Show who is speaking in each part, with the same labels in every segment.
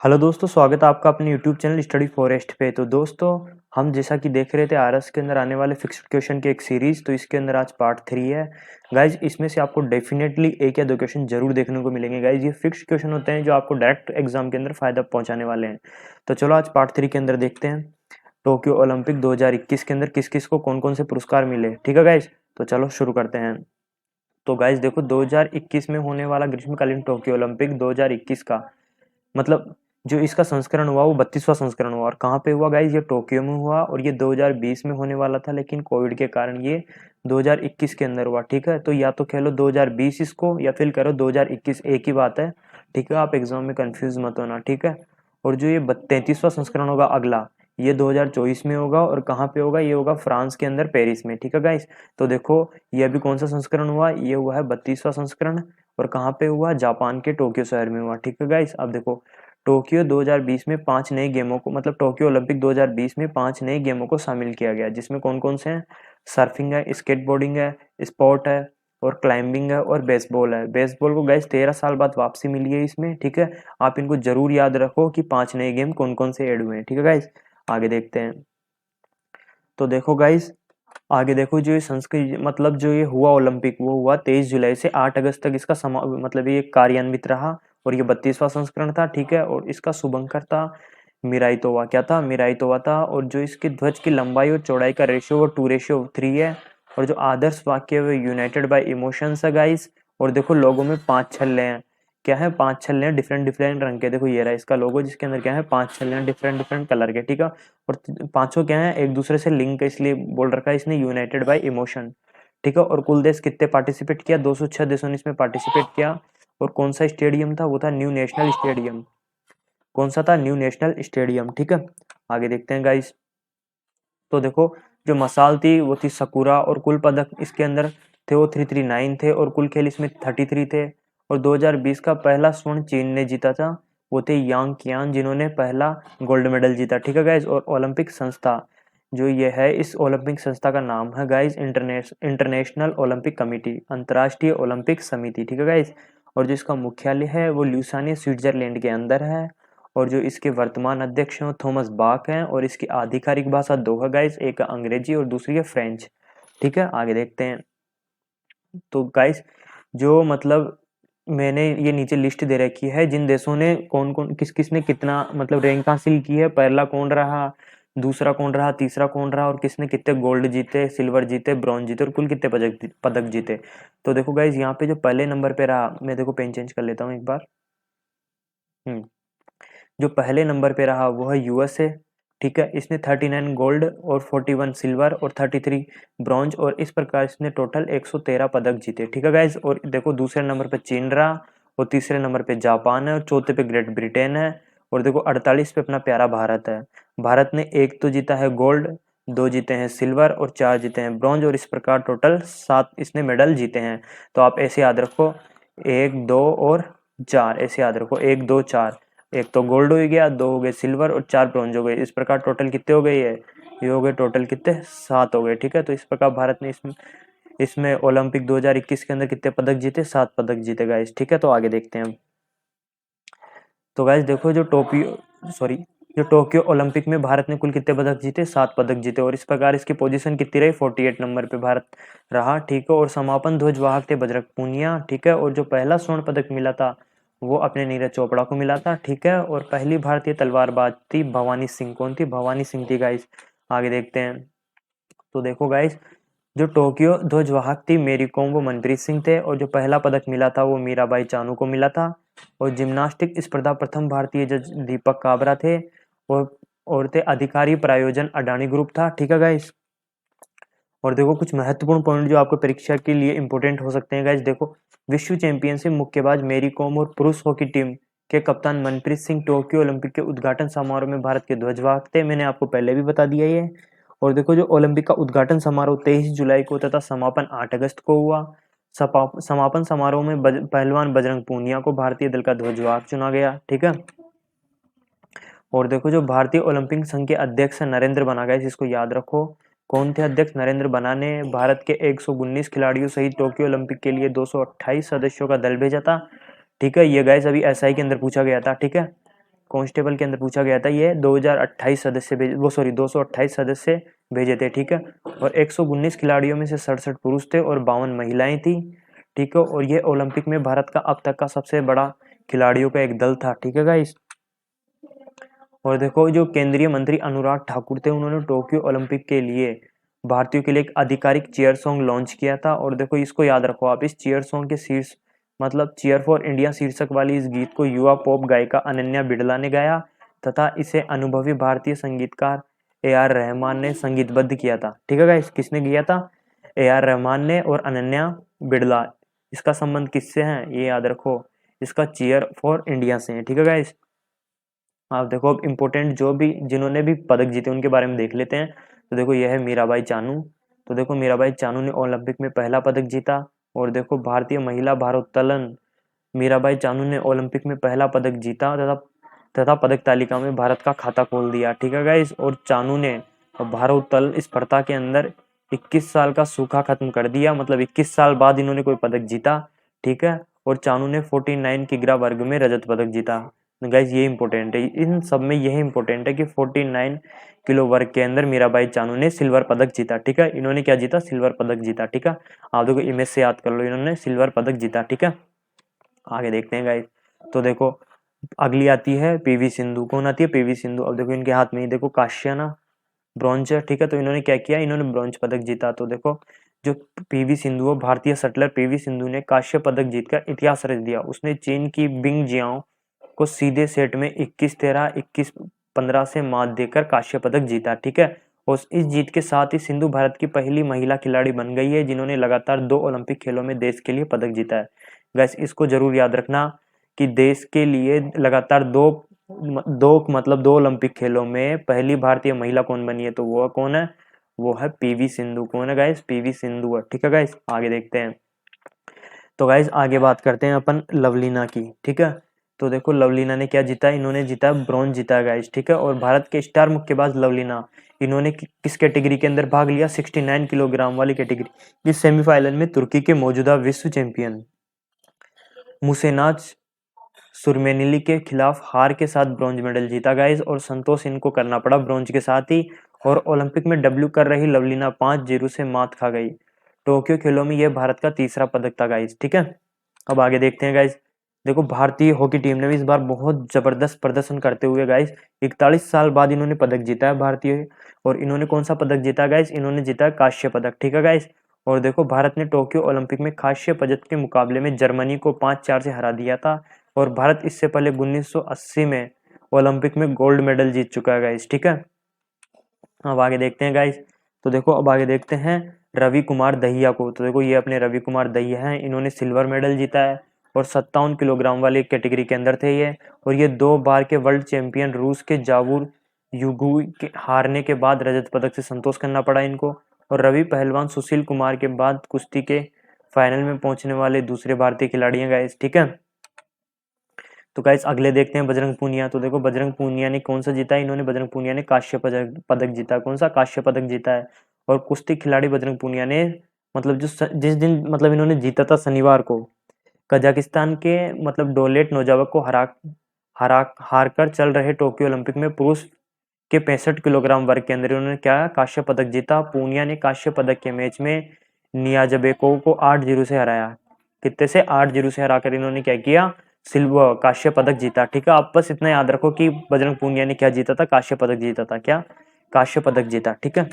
Speaker 1: Hello दोस्तों, स्वागत है आपका अपने यूट्यूब चैनल स्टडी फॉरेस्ट पे। तो दोस्तों, हम जैसा कि देख रहे थे आरएस के अंदर आने वाले फिक्स्ड क्वेश्चन की एक सीरीज, तो इसके अंदर आज पार्ट 3 है। गाइज, इसमें से आपको डेफिनेटली एक या दो क्वेश्चन जरूर देखने को मिलेंगे। गाइज, ये फिक्स्ड क्वेश्चन होते हैं जो आपको डायरेक्ट एग्जाम के अंदर फायदा पहुंचाने वाले हैं। तो चलो आज पार्ट 3 के अंदर देखते हैं टोक्यो ओलंपिक 2021 के अंदर किस किस को कौन कौन से पुरस्कार मिले। ठीक है गाइज, तो चलो शुरू करते हैं। तो गाइज देखो, 2021 में होने वाला ग्रीष्मकालीन टोक्यो ओलंपिक 2021 का मतलब जो इसका संस्करण हुआ वो 32वां संस्करण हुआ। और कहाँ पे हुआ गाइज? ये टोक्यो में हुआ। और ये 2020 में होने वाला था, लेकिन कोविड के कारण ये 2021 के अंदर हुआ। ठीक है, तो या तो कह लो 2020 इसको, या फिर करो 2021, एक ही बात है। ठीक है, आप एग्जाम में कंफ्यूज मत होना। ठीक है, और जो ये 33वां संस्करण होगा अगला, ये 2024 में होगा। और कहाँ पे होगा? ये होगा फ्रांस के अंदर, पेरिस में। ठीक है गाइज, तो देखो ये अभी कौन सा संस्करण हुआ? ये हुआ है 32वां संस्करण। और कहाँ पे हुआ? जापान के टोक्यो शहर में हुआ। ठीक है गाइज, अब देखो टोक्यो 2020 में 5 नए गेमों को, मतलब टोक्यो ओलंपिक 2020 में 5 नए गेमों को शामिल किया गया, जिसमें कौन कौन से हैं? सर्फिंग है, स्केटबोर्डिंग है, स्पोर्ट है, और क्लाइंबिंग है, और बेसबॉल है। बेसबॉल को गाइस 13 साल बाद वापसी मिली है इसमें। ठीक है, आप इनको जरूर याद रखो कि 5 नए गेम कौन कौन से ऐड हुए हैं। ठीक है गाइस, आगे देखते हैं। तो देखो गाइस, आगे देखो, जो ये संस्कृत मतलब जो ये हुआ ओलंपिक, वो हुआ 23 जुलाई से 8 अगस्त तक इसका मतलब ये कार्यान्वित रहा। और ये 32वां संस्करण था। ठीक है, और इसका शुभंकर था मिराइतोवा। क्या था? मिराइतोवा था। और जो इसके ध्वज की लंबाई और चौड़ाई का रेशियो वो 2:3 है। और जो आदर्श वाक्य है वो यूनाइटेड बाय इमोशंस है गाइस। और देखो लोगों में 5 छल्ले हैं। क्या है? 5 छल्ले हैं डिफरेंट डिफरेंट रंग के। देखो ये रहा इसका लोगो, जिसके अंदर क्या है? 5 छल्ले हैं डिफरेंट डिफरेंट कलर के। ठीक है, और पांचों क्या है? एक दूसरे से लिंक है, इसलिए बोल रखा है इसने यूनाइटेड बाय इमोशन। ठीक है, और कुल देश कितने पार्टिसिपेट किया? 206 देशों ने इसमें पार्टिसिपेट किया। और कौन सा स्टेडियम था? वो था न्यू नेशनल स्टेडियम। कौन सा था? New national stadium. ठीक है, आगे देखते हैं गाइस। तो देखो, जो मसाल थी वो थी सकुरा। और कुल पदक इसके अंदर थे वो 339 थे। और कुल खेल इसमें 33 थे। और 2020 का पहला स्वर्ण चीन ने जीता था, वो थे यांग कियान, जिन्होंने पहला गोल्ड मेडल जीता। ठीक है गाइज, और ओलंपिक संस्था जो ये है, इस ओलंपिक संस्था का नाम है गाइज इंटरनेशनल ओलंपिक कमेटी, अंतर्राष्ट्रीय ओलंपिक समिति। ठीक है गाइज, और जो इसका मुख्यालय है वो ल्यूसानिया स्विट्जरलैंड के अंदर है। और जो इसके वर्तमान अध्यक्ष हैं थॉमस बाक हैं। और इसकी आधिकारिक भाषा दो है गाइस, एक अंग्रेजी और दूसरी है फ्रेंच। ठीक है, आगे देखते हैं। तो गाइस, जो मतलब मैंने ये नीचे लिस्ट दे रखी है जिन देशों ने कौन कौन किस किस ने कितना मतलब रैंक हासिल की है। पहला कौन रहा, दूसरा कौन रहा, तीसरा कौन रहा, और किसने कितने गोल्ड जीते, सिल्वर जीते, ब्रॉन्ज जीते, और कुल कितने पदक जीते। तो देखो गाइज, यहाँ पे जो पहले नंबर पे रहा, मैं देखो पेन चेंज कर लेता हूँ एक बार। जो पहले नंबर पे रहा वो है यूएसए। ठीक है, इसने 39 गोल्ड और 41 सिल्वर और 33 ब्रॉन्ज, और इस प्रकार इसने टोटल 113 पदक जीते। ठीक है गाइज, और देखो दूसरे नंबर पे चीन रहा, और तीसरे नंबर पे जापान है, और चौथे पे ग्रेट ब्रिटेन है। और देखो 48 पे अपना प्यारा भारत है। भारत ने एक तो जीता है गोल्ड, 2 जीते हैं सिल्वर, और 4 जीते हैं ब्रॉन्ज, और इस प्रकार टोटल 7 इसने मेडल जीते हैं। तो आप ऐसे याद रखो, 1 2 और 4, ऐसे याद रखो, 1 2 4। एक तो गोल्ड हो गया, 2 हो गए सिल्वर, और 4 ब्रॉन्ज हो गए। इस प्रकार टोटल कितने हो गए? ये हो गए टोटल कितने? 7 हो गए। ठीक है, तो इस प्रकार भारत ने इसमें इसमें ओलंपिक 2021 के अंदर कितने पदक जीते? 7 पदक जीते गाइस। ठीक है, तो आगे देखते हैं। तो गाइस देखो, जो टोक्यो ओलंपिक में भारत ने कुल कितने पदक जीते? 7 पदक जीते। और इस प्रकार इसकी पोजीशन कितनी रही? 48 नंबर पे भारत रहा। ठीक है, और समापन ध्वजवाहक थे बजरंग पूनिया। ठीक है, और जो पहला स्वर्ण पदक मिला था वो अपने नीरज चोपड़ा को मिला था। ठीक है, और पहली भारतीय तलवारबाज थी भवानी सिंह। कौन थी? भवानी सिंह थी गाइस। आगे देखते हैं। तो देखो गाइस, जो टोक्यो ध्वजवाहक थी मेरी कोम, वो मनप्रीत सिंह थे। और जो पहला पदक मिला था वो मीराबाई चानू को मिला था। और जिम्नास्टिक स्पर्धा प्रथम भारतीय जज दीपक काबरा थे। और थे अधिकारी प्रायोजन अडानी ग्रुप था। ठीक है गाइस, और देखो कुछ महत्वपूर्ण पॉइंट जो आपको परीक्षा के लिए इंपॉर्टेंट हो सकते हैं गाइस। देखो, विश्व चैंपियनशिप मुक्केबाज मेरी कॉम और पुरुष हॉकी टीम के कप्तान मनप्रीत सिंह टोक्यो ओलंपिक के उद्घाटन समारोह में भारत के ध्वजवाहक थे। मैंने आपको पहले भी बता दिया ये। और देखो, जो ओलंपिक का उद्घाटन समारोह 23 जुलाई को तथा समापन 8 अगस्त को हुआ। समापन समारोह में पहलवान बजरंग पूनिया को भारतीय दल का ध्वजवाहक चुना गया। ठीक है, और देखो, जो भारतीय ओलंपिक संघ के अध्यक्ष नरेंद्र बना गए, जिसको याद रखो। कौन थे अध्यक्ष? नरेंद्र बना ने भारत के 119 खिलाड़ियों सहित टोक्यो ओलंपिक के लिए 228 सदस्यों का दल भेजा था। ठीक है, ये गाइस अभी एसआई के अंदर पूछा गया था। ठीक है, कांस्टेबल के अंदर पूछा गया था। ये 2028 सदस्य वो सॉरी 228 सदस्य भेजे थे, ठीक है। और 119 खिलाड़ियों में से 67 पुरुष थे और 52 महिलाएं थी, ठीक है। और ये ओलंपिक में भारत का अब तक का सबसे बड़ा खिलाड़ियों का एक दल था, ठीक है गाइस। और देखो जो केंद्रीय मंत्री अनुराग ठाकुर थे, उन्होंने टोक्यो ओलंपिक के लिए भारतीयों के लिए एक आधिकारिक चीयर सॉन्ग लॉन्च किया था। और देखो इसको याद रखो आप, इस चीयर सॉन्ग के शीर्ष मतलब चीयर फॉर इंडिया शीर्षक वाली इस गीत को युवा पॉप गायिका अनन्या बिड़ला ने गाया तथा इसे अनुभवी भारतीय संगीतकार AR रहमान ने संगीतबद्ध किया था, ठीक है गाइस। किसने किया था? AR रहमान ने और अनन्या बिड़ला। इसका संबंध किससे है ये याद रखो, इसका चीयर फॉर इंडिया से है, ठीक है गाइस। आप देखो अब इम्पोर्टेंट जो भी जिन्होंने भी पदक जीते उनके बारे में देख लेते हैं। तो देखो यह है मीराबाई चानू। तो देखो मीराबाई चानू ने ओलंपिक में पहला पदक जीता। और देखो भारतीय महिला भारोत्तोलन मीराबाई चानू ने ओलंपिक में पहला पदक जीता तथा पदक तालिका में भारत का खाता खोल दिया, ठीक है गाइस। और चानू ने भारोत्तोलन स्पर्धा के अंदर 21 साल का सूखा खत्म कर दिया, मतलब 21 साल बाद इन्होंने कोई पदक जीता, ठीक है। और चानू ने 49 किग्रा वर्ग में रजत पदक जीता। गाइस ये इंपॉर्टेंट है, इन सब में यह इंपॉर्टेंट है कि 49 किलो वर्ग के अंदर मीराबाई चानू ने सिल्वर पदक जीता, ठीक है। इन्होंने क्या जीता? सिल्वर पदक जीता, ठीक है। आप देखो इमेज से याद कर लो, इन्होंने सिल्वर पदक जीता, ठीक है। आगे देखते हैं गाइस। तो देखो अगली आती है पीवी सिंधु। कौन आती है? पीवी सिंधु। अब देखो इनके हाथ में ही देखो कांस्य ना ब्रॉन्ज है, ठीक है। तो इन्होंने क्या किया? इन्होंने ब्रॉन्ज पदक जीता। तो देखो जो पीवी सिंधु है, भारतीय शटलर पीवी सिंधु ने कांस्य पदक जीतकर इतिहास रच दिया। उसने चीन की बिंग जियाओ को सीधे सेट में 21-13, 21-15 से मात देकर कांस्य पदक जीता, ठीक है। और इस जीत के साथ ही सिंधु भारत की पहली महिला खिलाड़ी बन गई है जिन्होंने लगातार 2 ओलंपिक खेलों में देश के लिए पदक जीता है। गैस इसको जरूर याद रखना कि देश के लिए लगातार दो ओलंपिक खेलों में पहली भारतीय महिला कौन बनी है, तो वो कौन है? वो है पीवी सिंधु। कौन है गाइस? पीवी सिंधु है, ठीक है गाइस। आगे देखते हैं। तो गाइस आगे बात करते हैं अपन लवलीना की, ठीक है। तो देखो लवलीना ने क्या जीता? इन्होंने जीता ब्रॉन्ज जीता गाइस, ठीक है। और भारत के स्टार मुक्केबाज लवलीना, इन्होंने किस कैटेगरी के अंदर भाग लिया? 69 किलोग्राम वाली कैटेगरी। इस सेमीफाइनल में तुर्की के मौजूदा विश्व चैंपियन मुसेनाज सुरमेनिली के खिलाफ हार के साथ ब्रॉन्ज मेडल जीता गाइस। और संतोष इनको करना पड़ा ब्रॉन्ज के साथ ही। और ओलंपिक में डब्ल्यू कर रही लवलीना 5-0 से मात खा गई। टोक्यो खेलों में यह भारत का तीसरा पदक था गाइस, ठीक है। अब आगे देखते हैं गाइस। देखो भारतीय हॉकी टीम ने भी इस बार बहुत जबरदस्त प्रदर्शन करते हुए गाइस 41 साल बाद इन्होंने पदक जीता है भारतीय। और इन्होंने कौन सा पदक जीता गाइस? इन्होंने जीता है कांस्य पदक, ठीक है गाइस। और देखो भारत ने टोक्यो ओलंपिक में कांस्य पदक के मुकाबले में जर्मनी को 5-4 से हरा दिया था। और भारत इससे पहले 1980 में ओलंपिक में गोल्ड मेडल जीत चुका है गाइस, ठीक है। अब आगे देखते हैं गाइस। तो देखो अब आगे देखते हैं रवि कुमार दहिया को। तो देखो ये अपने रवि कुमार दहिया हैं, इन्होंने सिल्वर मेडल जीता है। और 57 किलोग्राम वाली कैटेगरी के अंदर थे ये। और ये 2 बार के वर्ल्ड चैंपियन रूस के जावूर युगुई के हारने के बाद रजत पदक से संतोष करना पड़ा इनको। और रवि पहलवान सुशील कुमार के बाद कुश्ती के फाइनल में पहुंचने वाले दूसरे भारतीय खिलाड़ी हैं गाइस, ठीक है। तो गाइस अगले देखते हैं बजरंग पूनिया। तो देखो बजरंग पूनिया ने कौन सा जीता है? इन्होंने बजरंग पूनिया ने कांस्य पदक जीता। कौन सा? कांस्य पदक जीता है। और कुश्ती खिलाड़ी बजरंग पूनिया ने मतलब जिस दिन मतलब इन्होंने जीता था शनिवार को, कजाकिस्तान के मतलब डोलेट नोजावक को हार कर चल रहे टोक्यो ओलंपिक में पुरुष के 65 किलोग्राम वर्ग के अंदर इन्होंने क्या कांस्य पदक जीता। पूनिया ने कांस्य पदक के मैच में नियाजबेकोव को 8-0 से हराया। कितने से? 8-0 से हराकर इन्होंने क्या किया? सिल्वर कांस्य पदक जीता, ठीक है। आप बस इतना याद रखो कि बजरंग पूनिया ने क्या जीता था? कांस्य पदक जीता था। क्या? कांस्य पदक जीता, ठीक है।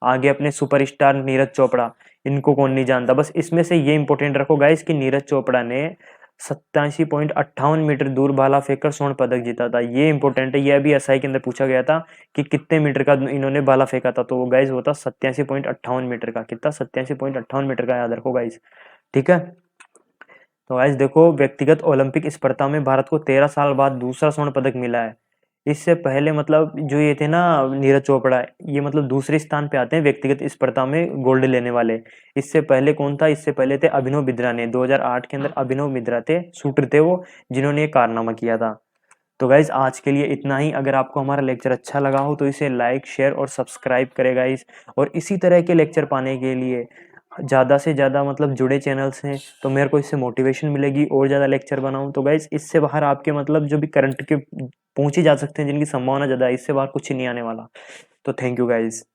Speaker 1: आगे अपने सुपरस्टार नीरज चोपड़ा, इनको कौन नहीं जानता। बस इसमें से ये इंपॉर्टेंट रखो गाइस कि नीरज चोपड़ा ने 87.58 मीटर दूर भाला फेंककर स्वर्ण पदक जीता था। ये इंपॉर्टेंट है, ये अभी एसआई के अंदर पूछा गया था कि कितने मीटर का इन्होंने भाला फेंका था। तो वो गाइस वो था 87.58 मीटर का। कितना? 87.58 मीटर का, याद रखो गाइस, ठीक है। तो गाइस देखो व्यक्तिगत ओलंपिक स्पर्धा में भारत को 13 साल बाद दूसरा स्वर्ण पदक मिला है। इससे पहले मतलब जो ये थे ना नीरज चोपड़ा, ये मतलब दूसरे स्थान पे आते हैं व्यक्तिगत स्पर्धा में गोल्ड लेने वाले। इससे पहले कौन था? इससे पहले थे अभिनव बिंद्रा ने। 2008 के अंदर अभिनव बिंद्रा थे, शूटर थे वो, जिन्होंने ये कारनामा किया था। तो गाइज आज के लिए इतना ही। अगर आपको हमारा लेक्चर अच्छा लगा हो तो इसे लाइक शेयर और सब्सक्राइब करें गाइज। और इसी तरह के लेक्चर पाने के लिए ज़्यादा से ज़्यादा मतलब जुड़े चैनल्स हैं, तो मेरे को इससे मोटिवेशन मिलेगी और ज़्यादा लेक्चर बनाऊँ। तो गाइज़ इससे बाहर आपके मतलब जो भी करंट के पहुँच ही जा सकते हैं, जिनकी संभावना ज़्यादा है, इससे बाहर कुछ नहीं आने वाला। तो थैंक यू गाइज़।